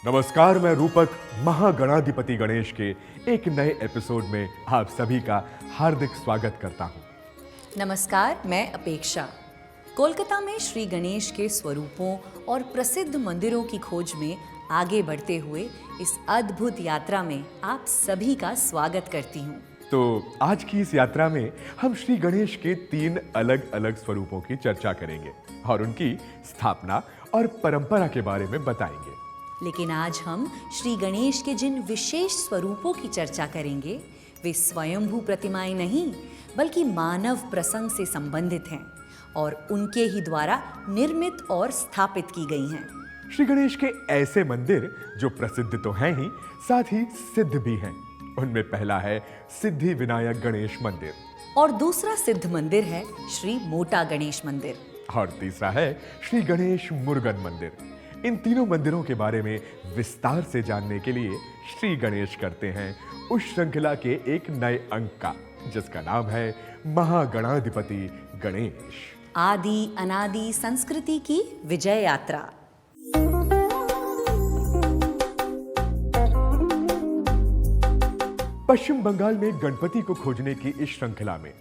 नमस्कार, मैं रूपक महागणाधिपति गणेश के एक नए एपिसोड में आप सभी का हार्दिक स्वागत करता हूं। नमस्कार, मैं अपेक्षा। कोलकाता में श्री गणेश के स्वरूपों और प्रसिद्ध मंदिरों की खोज में आगे बढ़ते हुए इस अद्भुत यात्रा में आप सभी का स्वागत करती हूँ। तो आज की इस यात्रा में हम श्री गणेश के 3 अलग अलग स्वरूपों की चर्चा करेंगे और उनकी स्थापना और परंपरा के बारे में बताएंगे। लेकिन आज हम श्री गणेश के जिन विशेष स्वरूपों की चर्चा करेंगे वे स्वयंभू प्रतिमाएं नहीं बल्कि मानव प्रसंग से संबंधित हैं और उनके ही द्वारा निर्मित और स्थापित की गई हैं। श्री गणेश के ऐसे मंदिर जो प्रसिद्ध तो हैं ही, साथ ही सिद्ध भी हैं। उनमें पहला है सिद्धि विनायक गणेश मंदिर और दूसरा सिद्ध मंदिर है श्री मोटा गणेश मंदिर और तीसरा है श्री गणेश मुरुगन मंदिर। इन तीनों मंदिरों के बारे में विस्तार से जानने के लिए श्री गणेश करते हैं उस श्रृंखला के एक नए अंक का, जिसका नाम है महागणाधिपति गणेश। आदि अनादि संस्कृति की विजय यात्रा। पश्चिम बंगाल में गणपति को खोजने की इस श्रृंखला में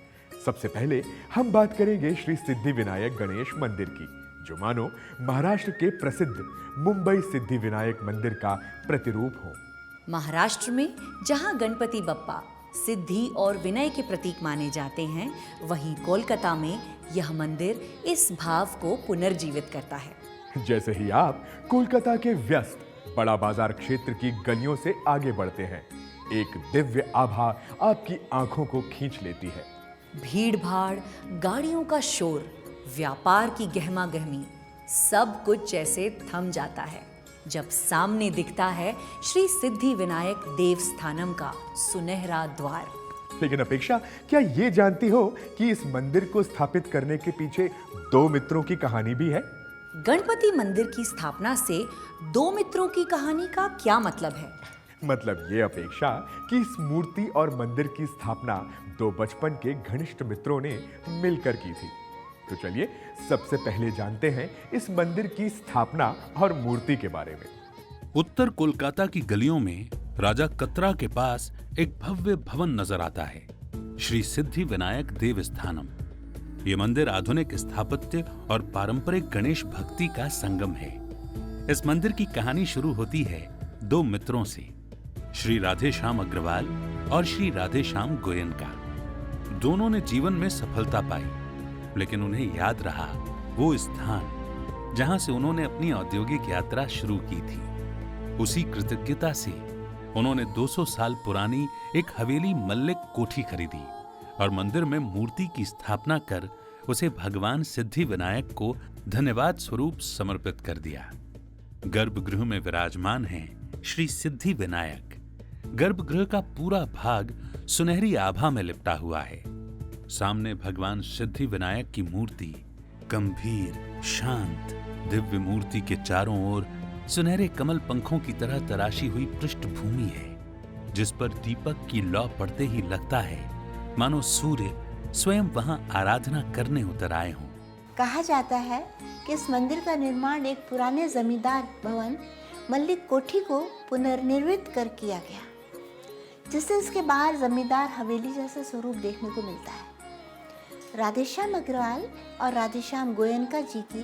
सबसे पहले हम बात करेंगे श्री सिद्धि विनायक गणेश मंदिर की, जो मानो महाराष्ट्र के प्रसिद्ध मुंबई सिद्धि विनायक मंदिर का प्रतिरूप हो। महाराष्ट्र में जहां गणपति बप्पा सिद्धि और विनय के प्रतीक माने जाते हैं, वहीं कोलकाता में यह मंदिर इस भाव को पुनर्जीवित करता है। जैसे ही आप कोलकाता के व्यस्त बड़ा बाजार क्षेत्र की गलियों से आगे बढ़ते हैं, एक दिव्य आभा आपकी आंखों को खींच लेती है। भीड़ भाड़, गाड़ियों का शोर, व्यापार की गहमा गहमी, सब कुछ जैसे थम जाता है जब सामने दिखता है श्री सिद्धि विनायक देवस्थानम का सुनहरा द्वार। लेकिन अपेक्षा, क्या ये जानती हो कि इस मंदिर को स्थापित करने के पीछे 2 मित्रों की कहानी भी है? गणपति मंदिर की स्थापना से 2 मित्रों की कहानी का क्या मतलब है? मतलब ये अपेक्षा कि इस मूर्ति और मंदिर की स्थापना 2 बचपन के घनिष्ठ मित्रों ने मिलकर की थी। तो चलिए सबसे पहले जानते हैं इस मंदिर की स्थापना और मूर्ति के बारे में। उत्तर कोलकाता की गलियों में राजा कतरा के पास एक भव्य भवन नजर आता है, श्री सिद्धि विनायक देवस्थानम। ये मंदिर आधुनिक स्थापत्य और पारंपरिक गणेश भक्ति का संगम है। इस मंदिर की कहानी शुरू होती है 2 मित्रों से, श्री राधेश्याम अग्रवाल और श्री राधेश्याम गोयनका। दोनों ने जीवन में सफलता पाई, लेकिन उन्हें याद रहा वो स्थान जहां से उन्होंने अपनी औद्योगिक यात्रा शुरू की थी। उसी कृतज्ञता से उन्होंने 200 साल पुरानी एक हवेली मल्लिक कोठी खरीदी और मंदिर में मूर्ति की स्थापना कर उसे भगवान सिद्धि विनायक को धन्यवाद स्वरूप समर्पित कर दिया। गर्भगृह में विराजमान हैं श्री सिद्धि विनायक। गर्भगृह का पूरा भाग सुनहरी आभा में लिपटा हुआ है। सामने भगवान सिद्धि विनायक की मूर्ति गंभीर, शांत, दिव्य मूर्ति के चारों ओर सुनहरे कमल पंखों की तरह तराशी हुई पृष्ठभूमि है, जिस पर दीपक की लौ पड़ते ही लगता है मानो सूर्य स्वयं वहां आराधना करने उतर आए हों। कहा जाता है कि इस मंदिर का निर्माण एक पुराने जमींदार भवन मल्लिक कोठी को पुनर्निर्मित कर किया गया, जिससे इसके बाहर जमींदार हवेली जैसा स्वरूप देखने को मिलता है। राधेश्याम अग्रवाल और राधेश्याम गोयनका जी की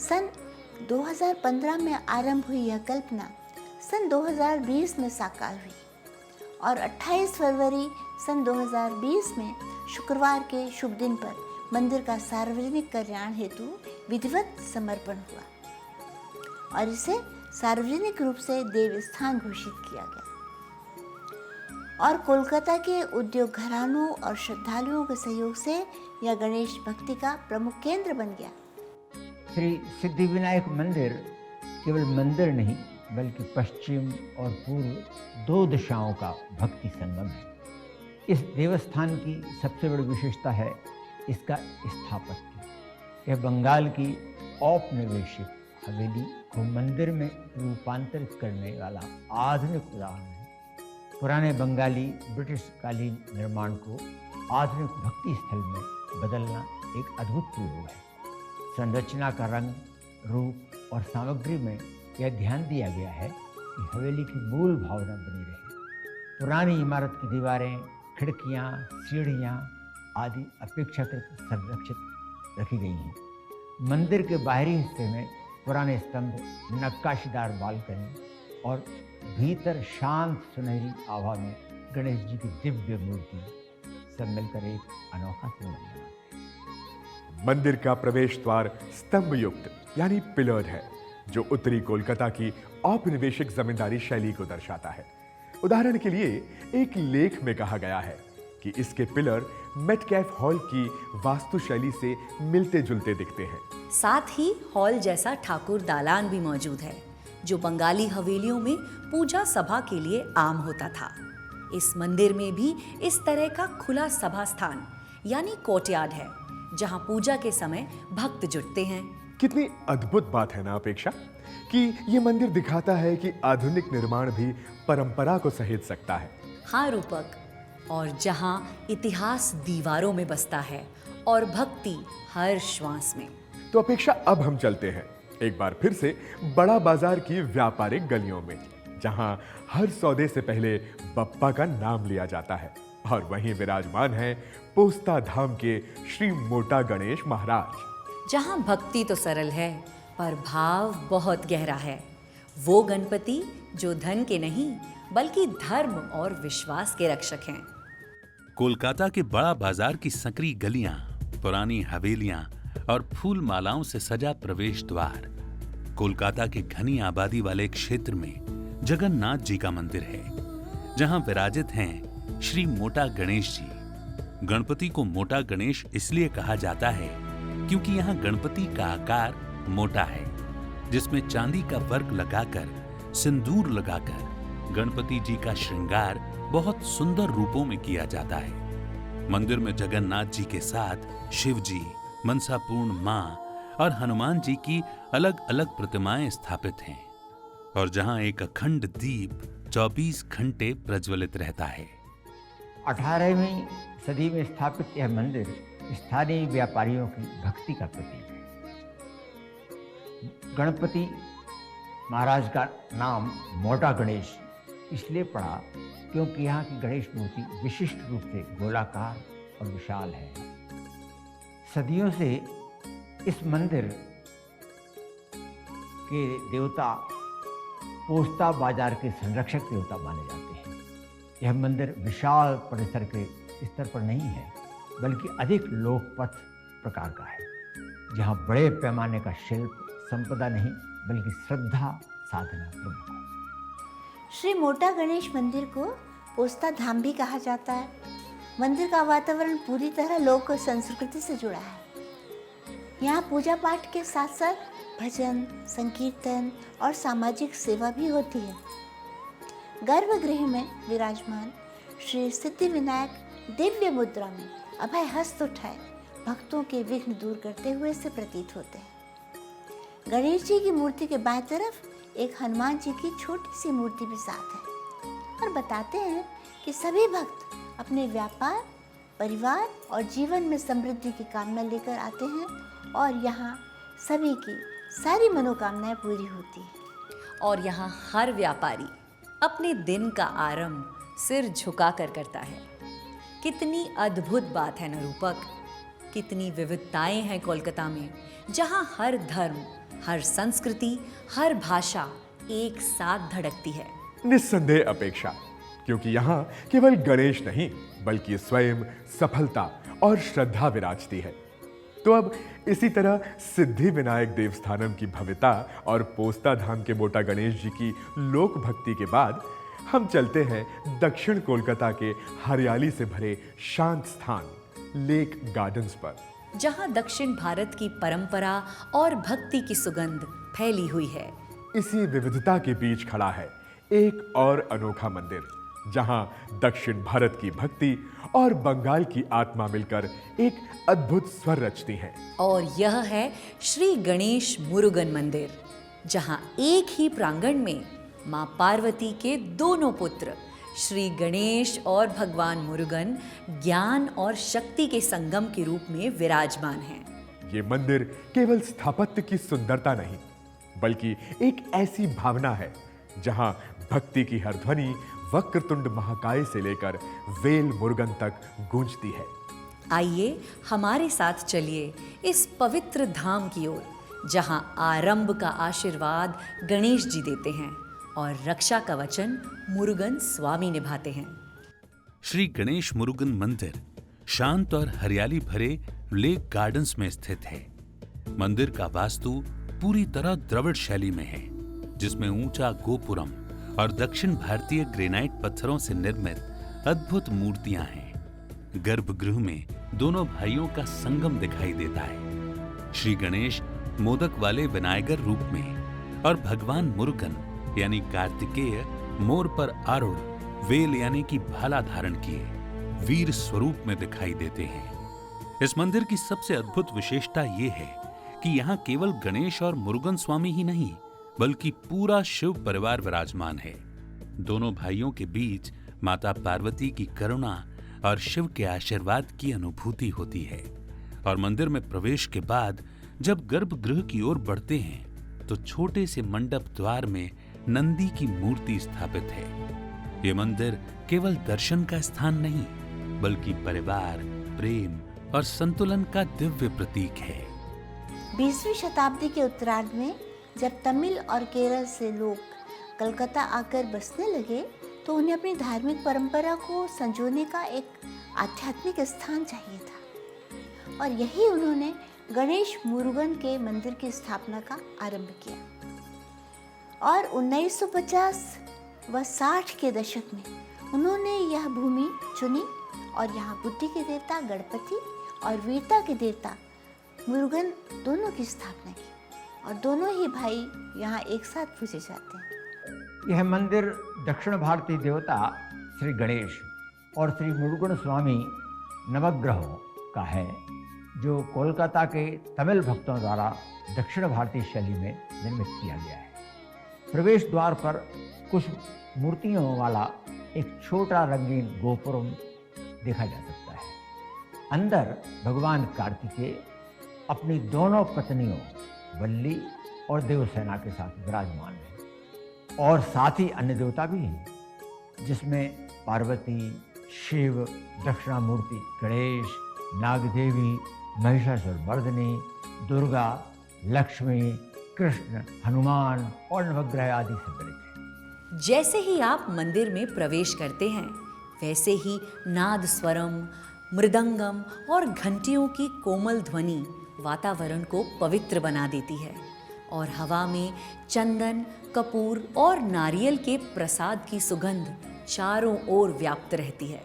सन 2015 में आरंभ हुई यह कल्पना सन 2020 में साकार हुई और 28 फरवरी सन 2020 में शुक्रवार के शुभ दिन पर मंदिर का सार्वजनिक कल्याण हेतु विधिवत समर्पण हुआ और इसे सार्वजनिक रूप से देवस्थान घोषित किया गया और कोलकाता के उद्योग घरानों और श्रद्धालुओं के सहयोग से यह गणेश भक्ति का प्रमुख केंद्र बन गया। श्री सिद्धि विनायक मंदिर केवल मंदिर नहीं बल्कि पश्चिम और पूर्व 2 दिशाओं का भक्ति संगम है। इस देवस्थान की सबसे बड़ी विशेषता है इसका स्थापत्य। यह बंगाल की औपनिवेशिक हवेली को मंदिर में रूपांतरित करने वाला आधुनिक उदाहरण है। पुराने बंगाली ब्रिटिश कालीन निर्माण को आधुनिक भक्ति स्थल में बदलना एक अद्भुत प्रयोग है। संरचना का रंग, रूप और सामग्री में यह ध्यान दिया गया है कि हवेली की मूल भावना बनी रहे। पुरानी इमारत की दीवारें, खिड़कियां, सीढ़ियां आदि अपेक्षाकृत संरक्षित रखी गई हैं। मंदिर के बाहरी हिस्से में पुराने स्तंभ, नक्काशीदार बालकनी और भीतर शांत सुनहरी आभा में गणेश जी की दिव्य मूर्ति सब मिलकर एक अनोखा संगम बनाते हैं। मंदिर का प्रवेश द्वार स्तंभ युक्त यानी पिलर्ड है, जो उत्तरी कोलकाता की औपनिवेशिक जमींदारी शैली को दर्शाता है। उदाहरण के लिए एक लेख में कहा गया है कि इसके पिलर मेटकैफ हॉल की वास्तुशैली से मिलते जुलते दिखते हैं। साथ ही हॉल जैसा ठाकुर दालान भी मौजूद है, जो बंगाली हवेलियों में पूजा सभा के लिए आम होता था। इस मंदिर में भी इस तरह का खुला सभा स्थान यानी कोर्टयार्ड है, जहां पूजा के समय भक्त जुटते हैं। कितनी अद्भुत बात है ना अपेक्षा, कि ये मंदिर दिखाता है कि आधुनिक निर्माण भी परंपरा को सहेज सकता है। हाँ रूपक, और जहां इतिहास दीवारों में बसता है और भक्ति हर श्वास में। तो अपेक्षा अब हम चलते हैं एक बार फिर से बड़ा बाजार की व्यापारिक गलियों में, जहां हर सौदे से पहले बप्पा का नाम लिया जाता है। और वहीं विराजमान है पोस्ता धाम के श्री मोटा गणेश महाराज। जहां भक्ति तो सरल है पर भाव बहुत गहरा है। वो गणपति जो धन के नहीं बल्कि धर्म और विश्वास के रक्षक हैं। कोलकाता के बड़ा बाजार की संकरी गलियां, पुरानी हवेलियां और फूल मालाओं से सजा प्रवेश द्वार कोलकाता के घनी आबादी वाले क्षेत्र में जगन्नाथ जी का मंदिर है, जहां विराजित हैं श्री मोटा गणेश जी। गणपति को मोटा गणेश इसलिए कहा जाता है क्योंकि यहाँ गणपति का आकार मोटा है, जिसमें चांदी का वर्क लगाकर, सिंदूर लगाकर गणपति जी का श्रृंगार बहुत सुंदर रूपों में किया जाता है। मंदिर में जगन्नाथ जी के साथ शिव जी, मनसापूर्ण मां और हनुमान जी की अलग अलग प्रतिमाएं स्थापित हैं, और जहां एक अखंड दीप 24 घंटे प्रज्वलित रहता है। 18वीं सदी में स्थापित यह मंदिर स्थानीय व्यापारियों की भक्ति का प्रतीक है। गणपति महाराज का नाम मोटा गणेश इसलिए पड़ा क्योंकि यहाँ की गणेश मूर्ति विशिष्ट रूप से गोलाकार और विशाल है। सदियों से इस मंदिर के देवता पोस्ता बाजार के संरक्षक देवता माने जाते हैं। यह मंदिर विशाल परिसर के स्तर पर नहीं है, बल्कि अधिक लोकपथ प्रकार का है, जहाँ बड़े पैमाने का शिल्प संपदा नहीं बल्कि श्रद्धा साधना प्रमुख है। श्री मोटा गणेश मंदिर को पोस्ता धाम भी कहा जाता है। मंदिर का वातावरण पूरी तरह लोक संस्कृति से जुड़ा है। यहाँ पूजा पाठ के साथ साथ भजन, संकीर्तन और सामाजिक सेवा भी होती है। गर्भगृह में विराजमान श्री सिद्धि विनायक दिव्य मुद्रा में अभय हस्त उठाए भक्तों के विघ्न दूर करते हुए से प्रतीत होते हैं। गणेश जी की मूर्ति के बाएं तरफ एक हनुमान जी की छोटी सी मूर्ति भी साथ है, और बताते हैं कि सभी भक्त अपने व्यापार, परिवार और जीवन में समृद्धि की कामना लेकर आते हैं, और यहाँ सभी की सारी मनोकामनाएं पूरी होती है। और यहाँ हर व्यापारी अपने दिन का आरंभ सिर झुकाकर करता है। कितनी अद्भुत बात है न रूपक। कितनी विविधताएं हैं कोलकाता में, जहाँ हर धर्म, हर संस्कृति, हर भाषा एक साथ धड़कती है। निस्संदेह अपेक्षा, क्योंकि यहाँ केवल गणेश नहीं बल्कि स्वयं सफलता और श्रद्धा विराजती है। तो अब इसी तरह सिद्धि विनायक देवस्थानम की भव्यता और पोस्ता धाम के मोटा गणेश जी की लोक भक्ति के बाद हम चलते हैं दक्षिण कोलकाता के हरियाली से भरे शांत स्थान लेक गार्डन्स पर, जहां दक्षिण भारत की परंपरा और भक्ति की सुगंध फैली हुई है। इसी विविधता के बीच खड़ा है एक और अनोखा मंदिर, जहां दक्षिण भारत की भक्ति और बंगाल की आत्मा मिलकर एक अद्भुत स्वर रचती हैं। और यह है श्री गणेश मुरुगन मंदिर, जहां एक ही प्रांगण में मां पार्वती के दोनों पुत्र श्री गणेश और भगवान मुरुगन ज्ञान और शक्ति के संगम के रूप में विराजमान हैं। ये मंदिर केवल स्थापत्य की सुंदरता नहीं, बल्कि एक ऐसी भावना है जहां भक्ति की हर ध्वनि वक्रतुंड महाकाय से लेकर वेल मुरुगन तक गूंजती है। आइए हमारे साथ चलिए इस पवित्र धाम की ओर, जहां आरंभ का आशीर्वाद गणेश जी देते हैं और रक्षा का वचन मुरुगन स्वामी निभाते हैं। श्री गणेश मुरुगन मंदिर शांत और हरियाली भरे लेक गार्डन्स में स्थित है। मंदिर का वास्तु पूरी तरह द्रविड़ शैली में है, जिसमें ऊंचा गोपुरम और दक्षिण भारतीय ग्रेनाइट पत्थरों से निर्मित अद्भुत मूर्तियां हैं। गर्भगृह में दोनों भाइयों का संगम दिखाई देता है। श्री गणेश मोदक वाले विनायकर रूप में और भगवान मुरुगन यानी कार्तिकेय मोर पर आरूढ़ वेल यानी कि भाला धारण किए वीर स्वरूप में दिखाई देते हैं। इस मंदिर की सबसे अद्भुत विशेषता यह है कि यहाँ केवल गणेश और मुरुगन स्वामी ही नहीं, बल्कि पूरा शिव परिवार विराजमान है। दोनों भाइयों के बीच माता पार्वती की करुणा और शिव के आशीर्वाद की अनुभूति होती है। और मंदिर में प्रवेश के बाद जब गर्भगृह की ओर बढ़ते हैं तो छोटे से मंडप द्वार में नंदी की मूर्ति स्थापित है। ये मंदिर केवल दर्शन का स्थान नहीं, बल्कि परिवार, प्रेम और संतुलन का दिव्य प्रतीक है। 20वीं शताब्दी के उत्तरार्ध में जब तमिल और केरल से लोग कलकत्ता आकर बसने लगे तो उन्हें अपनी धार्मिक परंपरा को संजोने का एक आध्यात्मिक स्थान चाहिए था, और यही उन्होंने गणेश मुरुगन के मंदिर की स्थापना का आरंभ किया। और 1950 व 60 के दशक में उन्होंने यह भूमि चुनी और यहाँ बुद्धि के देवता गणपति और वीरता के देवता मुरुगन दोनों की स्थापना की, और दोनों ही भाई यहाँ एक साथ पूजे जाते हैं। यह मंदिर दक्षिण भारतीय देवता श्री गणेश और श्री मुरुगन स्वामी नवग्रहों का है, जो कोलकाता के तमिल भक्तों द्वारा दक्षिण भारतीय शैली में निर्मित किया गया है। प्रवेश द्वार पर कुछ मूर्तियों वाला एक छोटा रंगीन गोपुरम देखा जा सकता है। अंदर भगवान कार्तिकेय अपनी दोनों पत्नियों वल्ली और देवसेना के साथ विराजमान है, और साथ ही अन्य देवता भी हैं, जिसमें पार्वती, शिव, दक्षिणामूर्ति गणेश, नागदेवी, महिषासुरमर्दिनी, दुर्गा, लक्ष्मी, कृष्ण, हनुमान और नवग्रह आदि सम्मिलित हैं। जैसे ही आप मंदिर में प्रवेश करते हैं, वैसे ही नाद स्वरम, मृदंगम और घंटियों की कोमल ध्वनि वातावरण को पवित्र बना देती है, और हवा में चंदन, कपूर और नारियल के प्रसाद की सुगंध चारों ओर व्याप्त रहती है।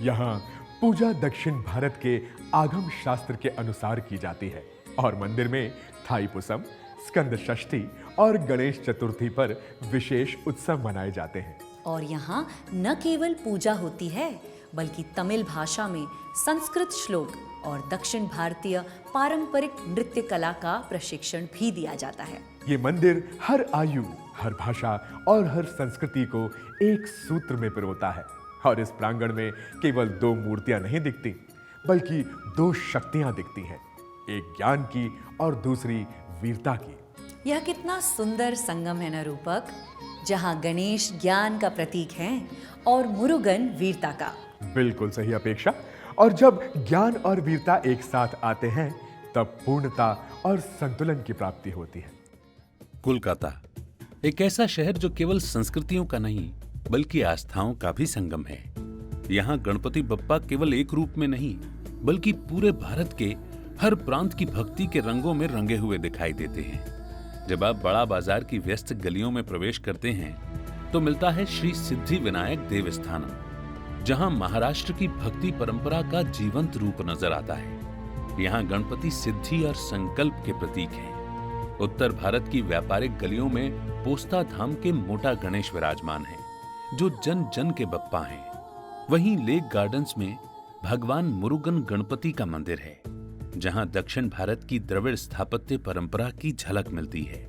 यहाँ पूजा दक्षिण भारत के आगम शास्त्र के अनुसार की जाती है, और मंदिर में थाईपुसम, स्कंद षष्ठी और गणेश चतुर्थी पर विशेष उत्सव मनाए जाते हैं। और यहाँ न केवल पूजा होती है, बल्कि तमिल भाषा में संस्कृत श्लोक और दक्षिण भारतीय पारंपरिक नृत्य कला का प्रशिक्षण भी दिया जाता है। ये मंदिर हर आयु, हर भाषा और हर संस्कृति को एक सूत्र में पिरोता है, और इस प्रांगण में केवल 2 मूर्तियां नहीं दिखती, बल्कि 2 शक्तियां दिखती हैं, एक ज्ञान की और दूसरी वीरता की। यह कितना सुंदर संगम है न रूपक, जहाँ गणेश ज्ञान का प्रतीक हैं और मुरुगन वीरता का। बिल्कुल सही अपेक्षा। और जब ज्ञान और वीरता एक साथ आते हैं, तब पूर्णता और संतुलन की प्राप्ति होती है। कोलकाता एक ऐसा शहर जो केवल संस्कृतियों का नहीं, बल्कि आस्थाओं का भी संगम है। यहाँ गणपति बप्पा केवल एक रूप में नहीं, बल्कि पूरे भारत के हर प्रांत की भक्ति के रंगों में रंगे हुए दिखाई देते हैं। जब आप बड़ा बाजार की व्यस्त गलियों में प्रवेश करते हैं तो मिलता है श्री सिद्धि विनायक देवस्थानम, जहां महाराष्ट्र की भक्ति परंपरा का जीवंत रूप नजर आता है। यहाँ गणपति सिद्धि और संकल्प के प्रतीक हैं। उत्तर भारत की व्यापारिक गलियों में पोस्ता धाम के मोटा गणेश विराजमान हैं, जो जन जन के बप्पा हैं। वहीं लेक गार्डन्स में भगवान मुरुगन गणपति का मंदिर है, जहां दक्षिण भारत की द्रविड़ स्थापत्य परंपरा की झलक मिलती है।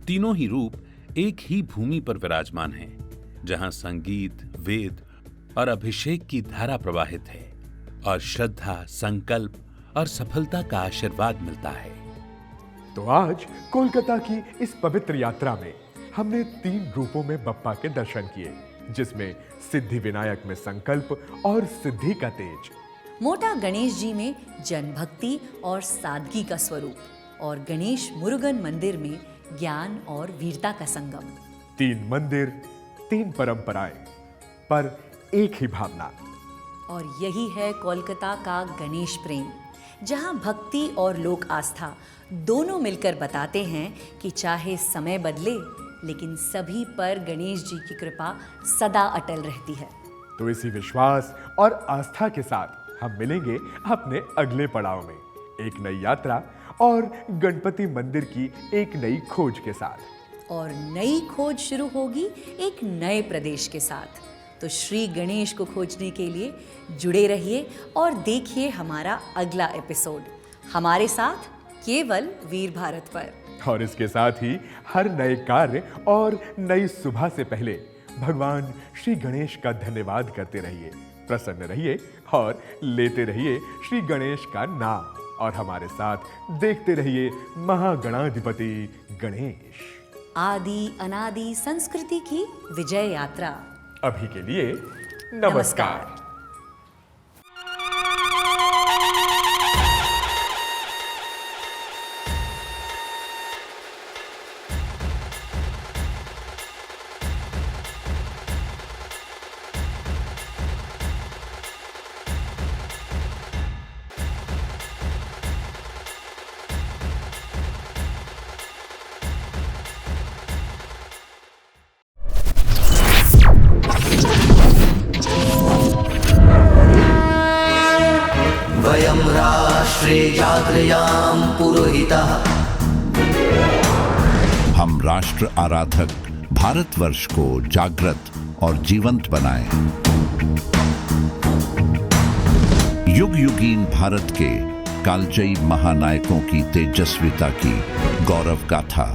तीनों ही रूप एक ही भूमि पर विराजमान हैं, जहां संगीत, वेद और अभिषेक की धारा प्रवाहित है और श्रद्धा, संकल्प और सफलता का आशीर्वाद मिलता है। तो आज कोलकाता की इस पवित्र यात्रा में हमने 3 रूपों में बप्पा के दर्शन किए, जिसमें सिद्धि विनायक में संकल्प और सिद्धि का तेज, मोटा गणेश जी में जन भक्ति और सादगी का स्वरूप और गणेश मुरुगन मंदिर में ज्ञान और वीरता का संगम। 3 मंदिर, 3 परंपराएं, पर एक ही भावना। और यही है कोलकाता का गणेश प्रेम, जहां भक्ति और लोक आस्था दोनों मिलकर बताते हैं कि चाहे समय बदले, लेकिन सभी पर गणेश जी की कृपा सदा अटल रहती है। तो इसी विश्वास और आस्था के साथ हम मिलेंगे अपने अगले पड़ाव में, एक नई यात्रा और गणपति मंदिर की एक नई खोज के साथ। और नई खोज शुरू होगी एक नए प्रदेश के साथ। तो श्री गणेश को खोजने के लिए जुड़े रहिए और देखिए हमारा अगला एपिसोड हमारे साथ केवल वीर भारत पर। और इसके साथ ही हर नए कार्य और नई सुबह से पहले भगवान श्री गणेश का धन्यवाद करते रहिए, प्रसन्न रहिए और लेते रहिए श्री गणेश का नाम। और हमारे साथ देखते रहिए महागणाधिपति गणेश, आदि अनादि संस्कृति की विजय यात्रा। अभी के लिए नमस्कार। वयं राष्ट्रे जागृयां पुरोहितः। हम राष्ट्र आराधक भारतवर्ष को जागृत और जीवंत बनाएं। युग युगीन भारत के कालजयी महानायकों की तेजस्विता की गौरव गाथा